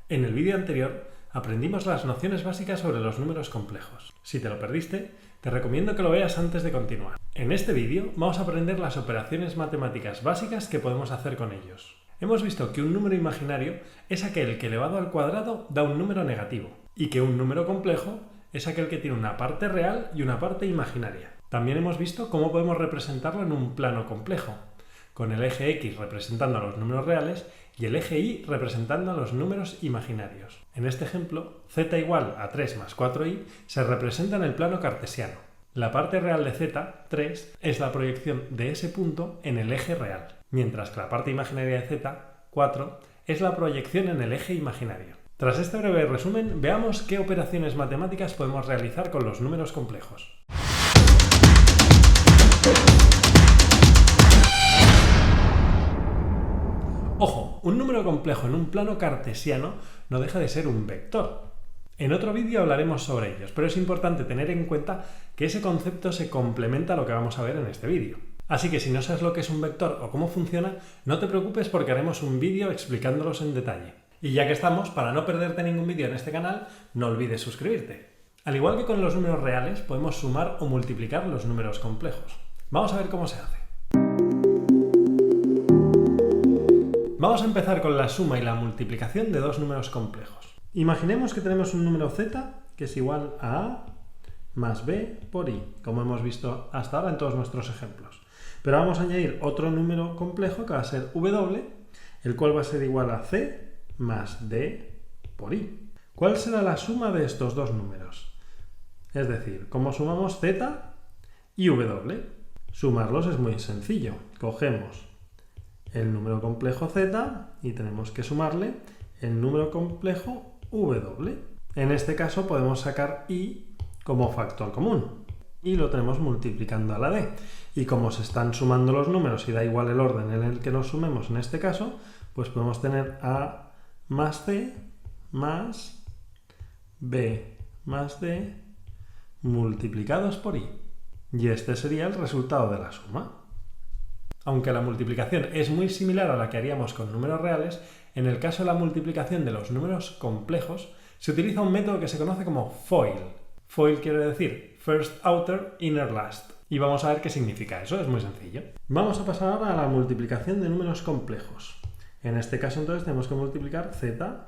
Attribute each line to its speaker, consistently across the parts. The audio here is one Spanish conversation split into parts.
Speaker 1: En el vídeo anterior aprendimos las nociones básicas sobre los números complejos. Si te lo perdiste, te recomiendo que lo veas antes de continuar. En este vídeo vamos a aprender las operaciones matemáticas básicas que podemos hacer con ellos. Hemos visto que un número imaginario es aquel que elevado al cuadrado da un número negativo y que un número complejo es aquel que tiene una parte real y una parte imaginaria. También hemos visto cómo podemos representarlo en un plano complejo, con el eje X representando a los números reales y el eje Y representando a los números imaginarios. En este ejemplo, z igual a 3 más 4i se representa en el plano cartesiano. La parte real de z, 3, es la proyección de ese punto en el eje real, mientras que la parte imaginaria de z, 4, es la proyección en el eje imaginario. Tras este breve resumen, veamos qué operaciones matemáticas podemos realizar con los números complejos. Ojo, un número complejo en un plano cartesiano no deja de ser un vector. En otro vídeo hablaremos sobre ellos, pero es importante tener en cuenta que ese concepto se complementa a lo que vamos a ver en este vídeo. Así que si no sabes lo que es un vector o cómo funciona, no te preocupes porque haremos un vídeo explicándolos en detalle. Y ya que estamos, para no perderte ningún vídeo en este canal, no olvides suscribirte. Al igual que con los números reales, podemos sumar o multiplicar los números complejos. Vamos a ver cómo se hace. Vamos a empezar con la suma y la multiplicación de dos números complejos. Imaginemos que tenemos un número z que es igual a más b por i, como hemos visto hasta ahora en todos nuestros ejemplos. Pero vamos a añadir otro número complejo que va a ser w, el cual va a ser igual a c más d por i. ¿Cuál será la suma de estos dos números? Es decir, ¿cómo sumamos z y w? Sumarlos es muy sencillo. Cogemos el número complejo z y tenemos que sumarle el número complejo w. En este caso podemos sacar i como factor común y lo tenemos multiplicando a la d. Y como se están sumando los números y da igual el orden en el que los sumemos en este caso, pues podemos tener a más c más b más d multiplicados por i. Y este sería el resultado de la suma. Aunque la multiplicación es muy similar a la que haríamos con números reales, en el caso de la multiplicación de los números complejos, se utiliza un método que se conoce como FOIL. FOIL quiere decir First Outer Inner Last. Y vamos a ver qué significa eso, es muy sencillo. Vamos a pasar ahora a la multiplicación de números complejos. En este caso entonces tenemos que multiplicar z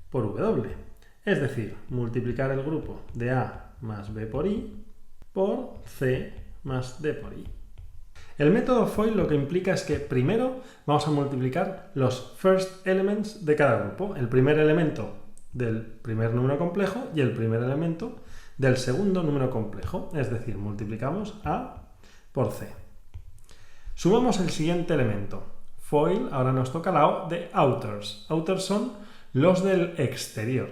Speaker 1: por w. Es decir, multiplicar el grupo de a más b por i por c más d por i. El método FOIL lo que implica es que primero vamos a multiplicar los first elements de cada grupo, el primer elemento del primer número complejo y el primer elemento del segundo número complejo, es decir, multiplicamos a por c. Sumamos el siguiente elemento. FOIL, ahora nos toca la O de outers. Outers son los del exterior,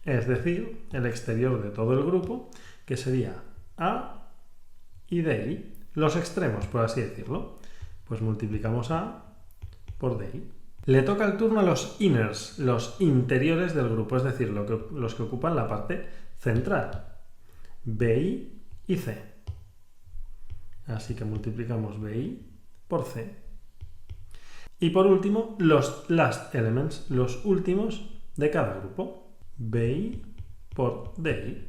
Speaker 1: es decir, el exterior de todo el grupo, que sería a y di. Los extremos, por así decirlo. Pues multiplicamos a por di. Le toca el turno a los inners, los interiores del grupo, es decir, los que ocupan la parte central. bi y c. Así que multiplicamos bi por c. Y por último, los last elements, los últimos de cada grupo. bi por di.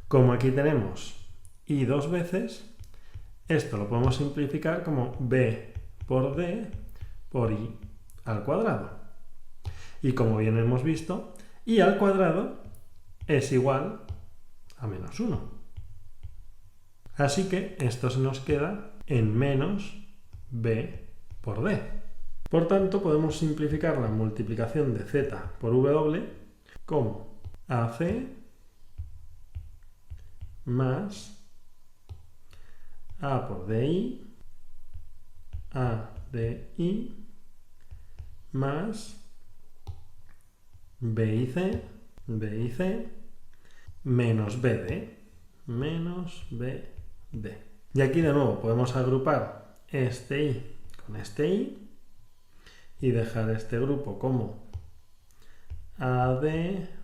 Speaker 1: Como aquí tenemos i dos veces, esto lo podemos simplificar como b por d por i al cuadrado. Y como bien hemos visto, i al cuadrado es igual a menos 1. Así que esto se nos queda en menos b por d. Por tanto, podemos simplificar la multiplicación de z por w como ac más a por di, a di, más b y c, menos bd, menos bd. Y aquí de nuevo podemos agrupar este i con este i y dejar este grupo como ad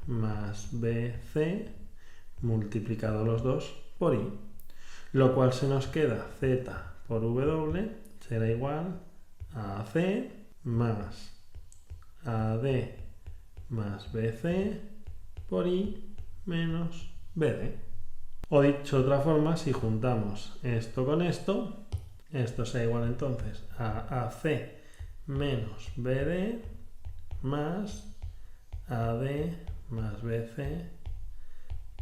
Speaker 1: más bc multiplicado los dos por i, lo cual se nos queda z por w será igual a ac más ad más BC por I menos BD. O dicho de otra forma, si juntamos esto con esto será igual entonces a AC menos BD más AD más BC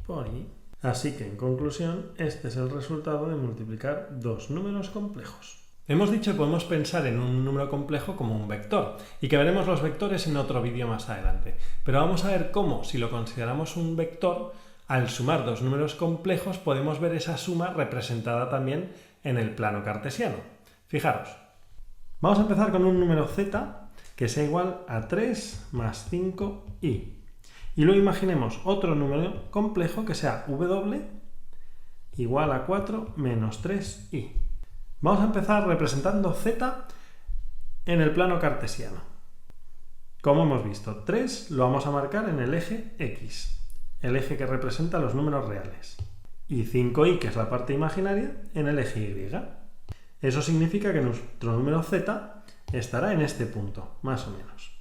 Speaker 1: por I. Así que, en conclusión, este es el resultado de multiplicar dos números complejos. Hemos dicho que podemos pensar en un número complejo como un vector y que veremos los vectores en otro vídeo más adelante. Pero vamos a ver cómo, si lo consideramos un vector, al sumar dos números complejos podemos ver esa suma representada también en el plano cartesiano. Fijaros, vamos a empezar con un número z que sea igual a 3 más 5i. Y luego imaginemos otro número complejo que sea w igual a 4 menos 3i. Vamos a empezar representando z en el plano cartesiano. Como hemos visto, 3 lo vamos a marcar en el eje x, el eje que representa los números reales, y 5i, que es la parte imaginaria, en el eje y. Eso significa que nuestro número z estará en este punto, más o menos.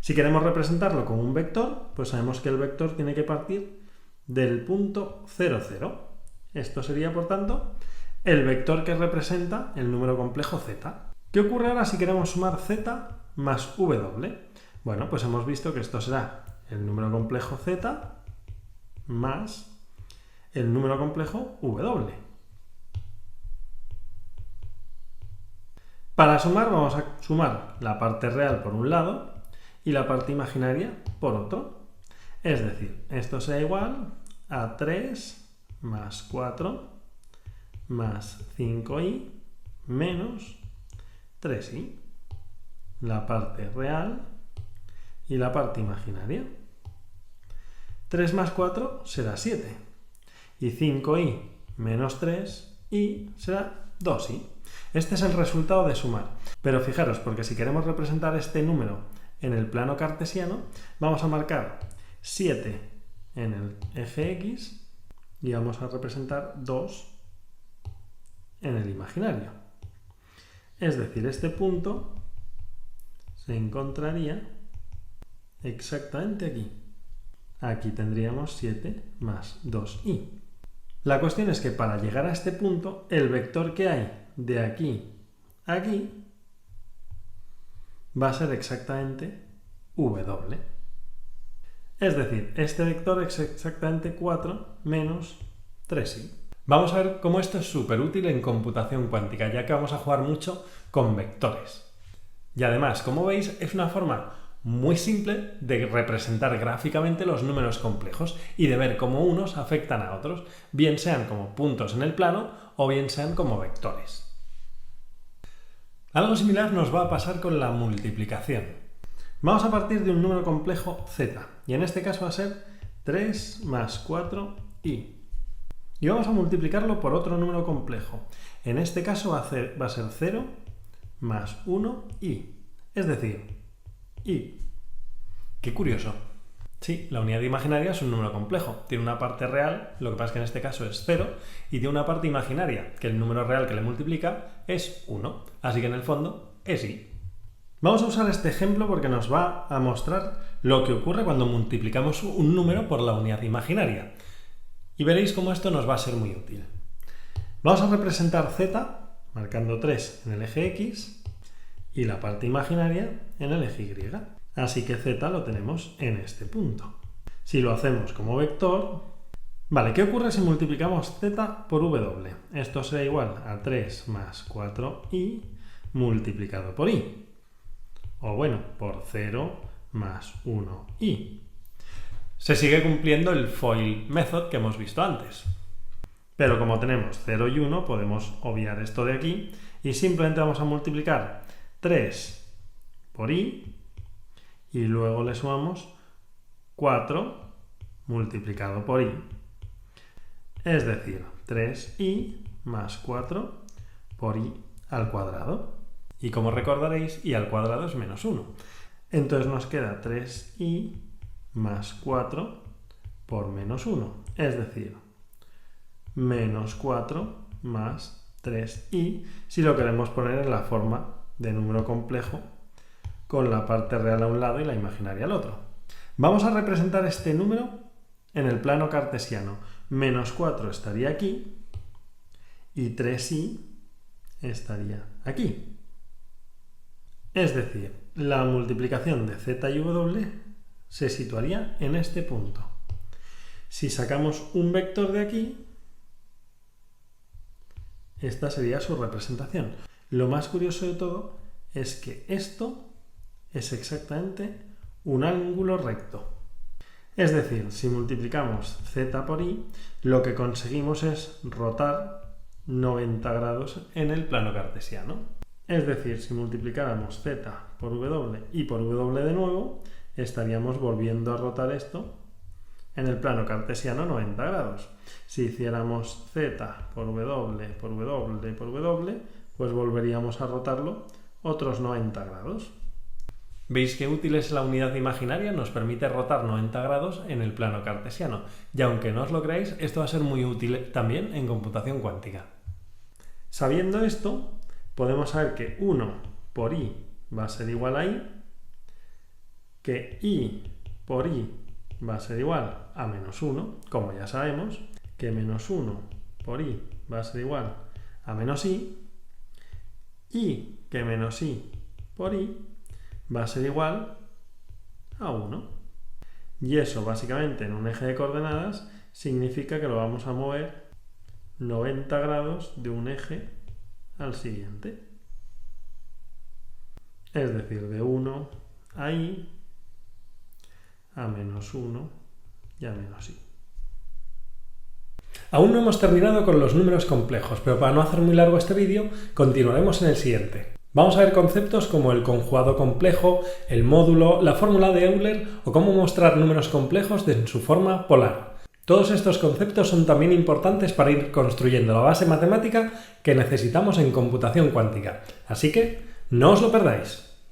Speaker 1: Si queremos representarlo como un vector, pues sabemos que el vector tiene que partir del punto 0, 0. Esto sería, por tanto, el vector que representa el número complejo z. ¿Qué ocurre ahora si queremos sumar z más w? Bueno, pues hemos visto que esto será el número complejo z más el número complejo w. Para sumar vamos a sumar la parte real por un lado y la parte imaginaria por otro. Es decir, esto será igual a 3 más 4 más 5i menos 3i. La parte real y la parte imaginaria. 3 más 4 será 7. Y 5i menos 3i será 2i. Este es el resultado de sumar. Pero fijaros, porque si queremos representar este número en el plano cartesiano, vamos a marcar 7 en el eje x y vamos a representar 2 en el imaginario. Es decir, este punto se encontraría exactamente aquí. Aquí tendríamos 7 más 2i. La cuestión es que para llegar a este punto, el vector que hay de aquí a aquí va a ser exactamente w. Es decir, este vector es exactamente 4 menos 3i. Vamos a ver cómo esto es súper útil en computación cuántica, ya que vamos a jugar mucho con vectores. Y además, como veis, es una forma muy simple de representar gráficamente los números complejos y de ver cómo unos afectan a otros, bien sean como puntos en el plano o bien sean como vectores. Algo similar nos va a pasar con la multiplicación. Vamos a partir de un número complejo z, y en este caso va a ser 3 más 4i. Y vamos a multiplicarlo por otro número complejo. En este caso va a ser 0 más 1i, es decir, i. Qué curioso. Sí, la unidad imaginaria es un número complejo. Tiene una parte real, lo que pasa es que en este caso es 0, y tiene una parte imaginaria, que el número real que le multiplica es 1. Así que en el fondo es i. Vamos a usar este ejemplo porque nos va a mostrar lo que ocurre cuando multiplicamos un número por la unidad imaginaria. Y veréis cómo esto nos va a ser muy útil. Vamos a representar z marcando 3 en el eje x y la parte imaginaria en el eje y. Así que z lo tenemos en este punto. Si lo hacemos como vector... Vale, ¿qué ocurre si multiplicamos z por w? Esto será igual a 3 más 4i multiplicado por i. O bueno, por 0 más 1i. Se sigue cumpliendo el FOIL method que hemos visto antes. Pero como tenemos 0 y 1, podemos obviar esto de aquí y simplemente vamos a multiplicar 3 por i y luego le sumamos 4 multiplicado por i. Es decir, 3i más 4 por i al cuadrado. Y como recordaréis, i al cuadrado es menos 1. Entonces nos queda 3i más 4 por menos 1. Es decir, menos 4 más 3i, si lo queremos poner en la forma de número complejo, con la parte real a un lado y la imaginaria al otro. Vamos a representar este número en el plano cartesiano. Menos 4 estaría aquí y 3i estaría aquí. Es decir, la multiplicación de z y w se situaría en este punto. Si sacamos un vector de aquí, esta sería su representación. Lo más curioso de todo es que esto es exactamente un ángulo recto. Es decir, si multiplicamos z por i, lo que conseguimos es rotar 90 grados en el plano cartesiano. Es decir, si multiplicáramos z por w y por w de nuevo, estaríamos volviendo a rotar esto en el plano cartesiano 90 grados. Si hiciéramos z por w, por w, por w, pues volveríamos a rotarlo otros 90 grados. ¿Veis qué útil es la unidad imaginaria? Nos permite rotar 90 grados en el plano cartesiano. Y aunque no os lo creáis, esto va a ser muy útil también en computación cuántica. Sabiendo esto, podemos saber que 1 por i va a ser igual a i, que i por i va a ser igual a menos 1, como ya sabemos, que menos 1 por i va a ser igual a menos i, y que menos i por i va a ser igual a 1. Y eso básicamente en un eje de coordenadas significa que lo vamos a mover 90 grados de un eje al siguiente. Es decir, de 1 a i, a menos 1 y a menos i. Aún no hemos terminado con los números complejos, pero para no hacer muy largo este vídeo, continuaremos en el siguiente. Vamos a ver conceptos como el conjugado complejo, el módulo, la fórmula de Euler o cómo mostrar números complejos en su forma polar. Todos estos conceptos son también importantes para ir construyendo la base matemática que necesitamos en computación cuántica. Así que, no os lo perdáis.